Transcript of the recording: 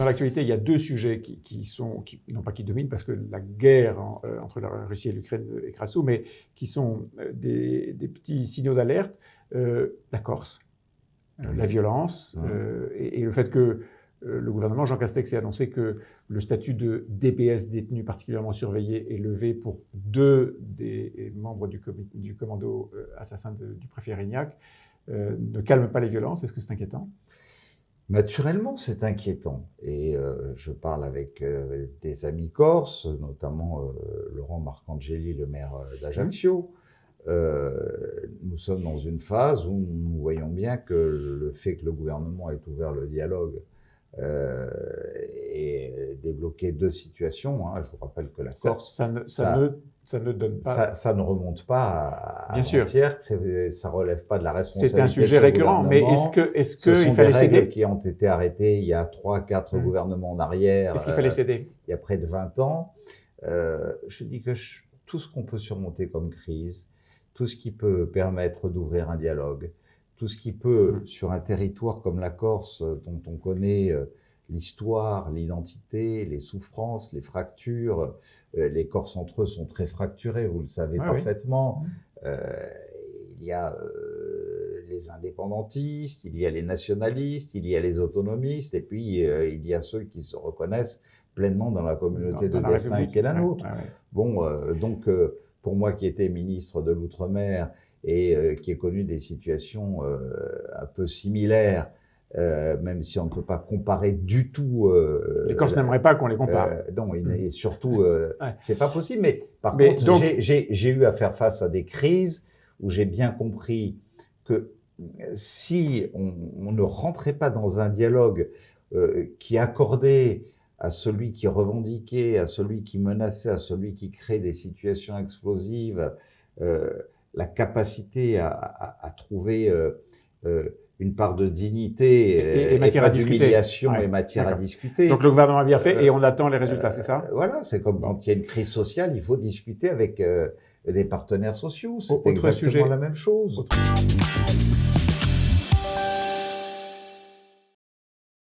dans l'actualité, il y a deux sujets non pas qui dominent, parce que la guerre entre la Russie et l'Ukraine est crassou, mais qui sont des petits signaux d'alerte. La Corse, la violence, et le fait que le gouvernement, Jean Castex, a annoncé que le statut de DPS, détenu particulièrement surveillé, est levé pour 2 des membres du commando assassin du préfet Erignac, ne calme pas les violences. Est-ce que c'est inquiétant ? Naturellement, c'est inquiétant. Et je parle avec des amis corses, notamment Laurent Marcangeli, le maire d'Ajaccio. Nous sommes dans une phase où nous voyons bien que le fait que le gouvernement ait ouvert le dialogue et débloqué 2 situations. Je vous rappelle que la Corse, ça ne donne pas. Ça ne remonte pas à avant-hier, ça relève pas de la responsabilité. C'est un sujet récurrent, mais est-ce qu'il fallait céder ? Des règles qui ont été arrêtées il y a 3-4 gouvernements en arrière. Est-ce qu'il fallait céder ? Il y a près de 20 ans. Je dis que tout ce qu'on peut surmonter comme crise, tout ce qui peut permettre d'ouvrir un dialogue, tout ce qui peut, sur un territoire comme la Corse, dont on connaît l'histoire, l'identité, les souffrances, les fractures, les Corses entre eux sont très fracturés, vous le savez parfaitement. Il y a les indépendantistes, il y a les nationalistes, il y a les autonomistes, et puis il y a ceux qui se reconnaissent pleinement dans la communauté de destin qui est la nôtre. Bon, donc pour moi qui étais ministre de l'Outre-mer et qui ai connu des situations un peu similaires, même si on ne peut pas comparer du tout. Les Corses n'aimeraient pas qu'on les compare. Non, et surtout, c'est pas possible. Mais par contre, donc, j'ai eu à faire face à des crises où j'ai bien compris que si on ne rentrait pas dans un dialogue qui accordait à celui qui revendiquait, à celui qui menaçait, à celui qui crée des situations explosives, la capacité à trouver une part de dignité et matière à discuter. D'humiliation et matière à discuter. Donc le gouvernement a bien fait et on attend les résultats, c'est ça ? Voilà, c'est comme quand il y a une crise sociale, il faut discuter avec des partenaires sociaux. C'est Autre exactement sujet. la même chose.